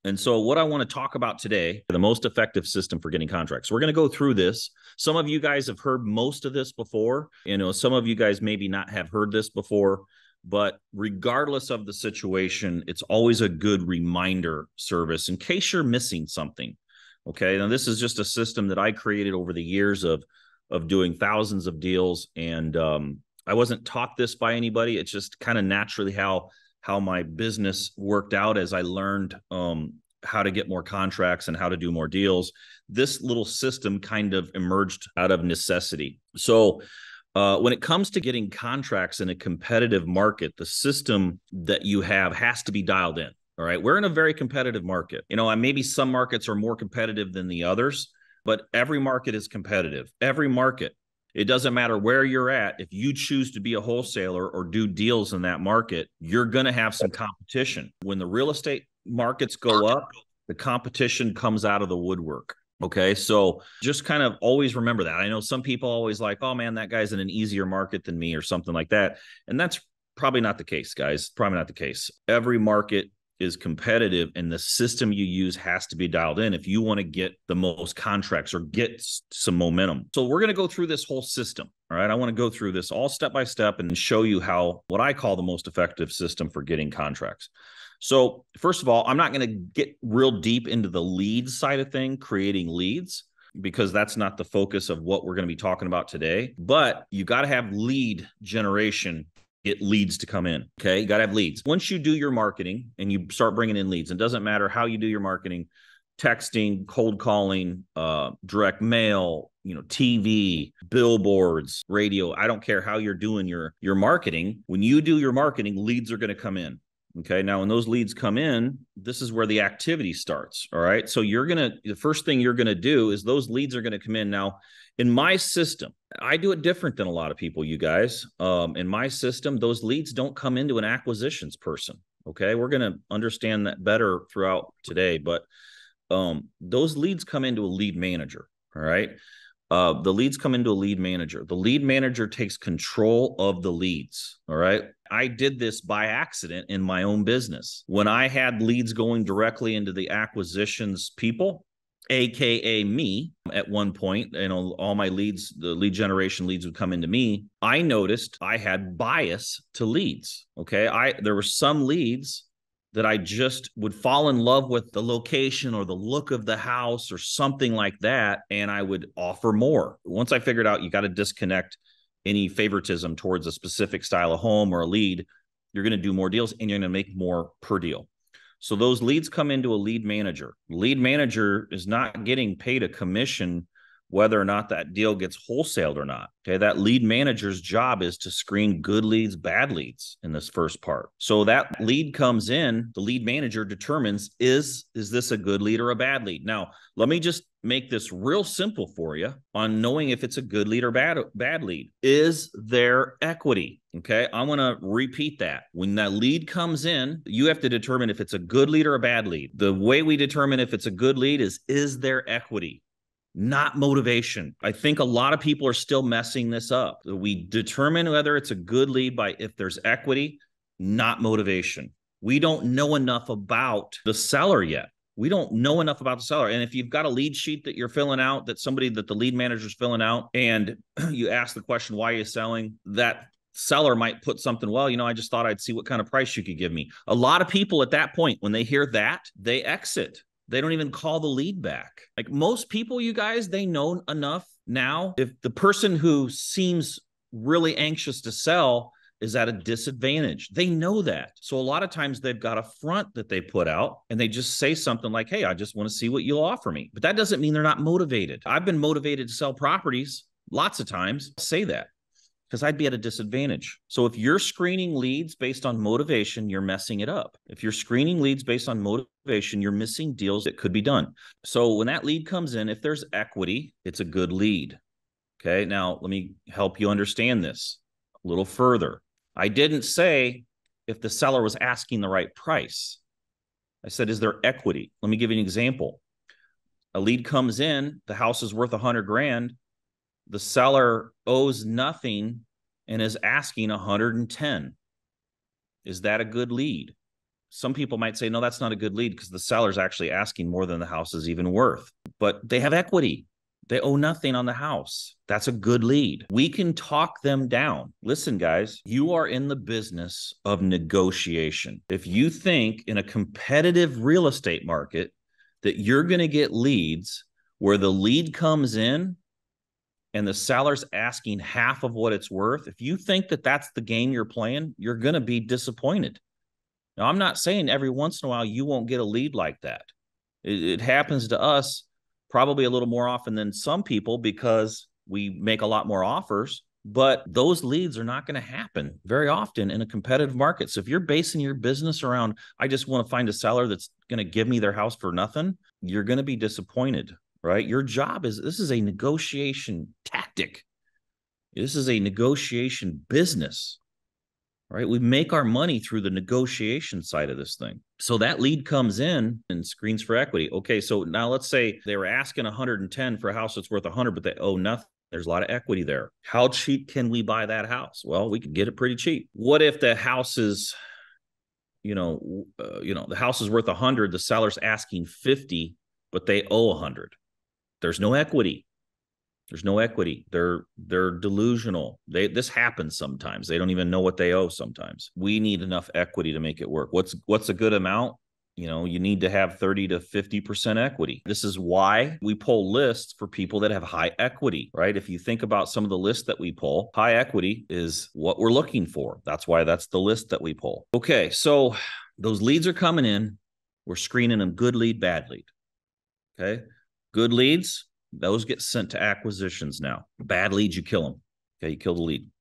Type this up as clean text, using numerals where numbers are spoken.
And so what I want to talk about today, the most effective system for getting contracts. We're going to go through this. Some of you guys have heard most of this before. Some of you guys maybe not have heard this before, but regardless of the situation, it's always a good reminder service in case you're missing something. Okay. Now this is just a system that I created over the years of doing thousands of deals. And I wasn't taught this by anybody. It's just kind of naturally how my business worked out as I learned how to get more contracts and how to do more deals. This little system kind of emerged out of necessity. So when it comes to getting contracts in a competitive market, the system that you have has to be dialed in. All right. We're in a very competitive market. And maybe some markets are more competitive than the others, but every market is competitive. Every market. It doesn't matter where you're at. If you choose to be a wholesaler or do deals in that market, you're going to have some competition. When the real estate markets go up, the competition comes out of the woodwork. Okay. So just kind of always remember that. I know some people always like, oh man, that guy's in an easier market than me or something like that. And that's probably not the case, guys. Probably not the case. Every market is competitive, and the system you use has to be dialed in if you want to get the most contracts or get some momentum. So we're going to go through this whole system. All right. I want to go through this all step by step and show you how, what I call the most effective system for getting contracts. So first of all, I'm not going to get real deep into the leads side of thing, creating leads, because that's not the focus of what we're going to be talking about today. But you got to have lead generation. Get leads to come in. Okay. You got to have leads. Once you do your marketing and you start bringing in leads, it doesn't matter how you do your marketing, texting, cold calling, direct mail, TV, billboards, radio. I don't care how you're doing your marketing. When you do your marketing, leads are going to come in. Okay. Now, when those leads come in, this is where the activity starts. All right. So the first thing you're going to do is those leads are going to come in. Now, in my system, I do it different than a lot of people, you guys. In my system, those leads don't come into an acquisitions person. Okay. We're going to understand that better throughout today, but those leads come into a lead manager. All right. The leads come into a lead manager. The lead manager takes control of the leads. All right. I did this by accident in my own business. When I had leads going directly into the acquisitions people, AKA me, at one point, all my leads, the lead generation leads would come into me. I noticed I had bias to leads. Okay. There were some leads that I just would fall in love with the location or the look of the house or something like that. And I would offer more. Once I figured out you got to disconnect any favoritism towards a specific style of home or a lead, you're going to do more deals and you're going to make more per deal. So those leads come into a lead manager. Lead manager is not getting paid a commission whether or not that deal gets wholesaled or not. Okay, that lead manager's job is to screen good leads, bad leads in this first part. So that lead comes in, the lead manager determines, is this a good lead or a bad lead? Now, let me just make this real simple for you on knowing if it's a good lead or bad lead. Is there equity? Okay, I want to repeat that. When that lead comes in, you have to determine if it's a good lead or a bad lead. The way we determine if it's a good lead is there equity? Not motivation. I think a lot of people are still messing this up. We determine whether it's a good lead by if there's equity, not motivation. We don't know enough about the seller yet. We don't know enough about the seller. And if you've got a lead sheet that you're filling out, that the lead manager's filling out, and you ask the question, why are you selling? That seller might put something, well, I just thought I'd see what kind of price you could give me. A lot of people at that point, when they hear that, they exit. They don't even call the lead back. Like most people, you guys, they know enough now. If the person who seems really anxious to sell is at a disadvantage, they know that. So a lot of times they've got a front that they put out and they just say something like, hey, I just want to see what you'll offer me. But that doesn't mean they're not motivated. I've been motivated to sell properties lots of times. Say that, because I'd be at a disadvantage. So if you're screening leads based on motivation, you're messing it up. If you're screening leads based on motivation, you're missing deals that could be done. So when that lead comes in, if there's equity, it's a good lead. Okay, now let me help you understand this a little further. I didn't say if the seller was asking the right price. I said, is there equity? Let me give you an example. A lead comes in, the house is worth $100,000. The seller owes nothing and is asking 110. Is that a good lead? some people might say, no, that's not a good lead because the seller's actually asking more than the house is even worth, but they have equity. They owe nothing on the house. That's a good lead. We can talk them down. Listen, guys, you are in the business of negotiation. If you think in a competitive real estate market that you're going to get leads where the lead comes in and the seller's asking half of what it's worth, if you think that that's the game you're playing, you're going to be disappointed. Now, I'm not saying every once in a while you won't get a lead like that. It happens to us probably a little more often than some people because we make a lot more offers, but those leads are not going to happen very often in a competitive market. So if you're basing your business around, I just want to find a seller that's going to give me their house for nothing, you're going to be disappointed, right? Your job is, this is a negotiation tactic. This is a negotiation business. Right? We make our money through the negotiation side of this thing. So that lead comes in and screens for equity. Okay, so now let's say they were asking 110 for a house that's worth 100, but they owe nothing. There's a lot of equity there. How cheap can we buy that house? Well, we can get it pretty cheap. What if the house is, the house is worth 100, the seller's asking 50, but they owe 100. There's no equity. There's no equity. They're delusional. This happens sometimes. They don't even know what they owe sometimes. We need enough equity to make it work. What's a good amount? You need to have 30 to 50% equity. This is why we pull lists for people that have high equity, right? If you think about some of the lists that we pull, high equity is what we're looking for. That's why that's the list that we pull. Okay, so those leads are coming in. We're screening them good lead, bad lead. Okay, good leads, those get sent to acquisitions now. Bad leads, you kill them. Okay, you kill the lead.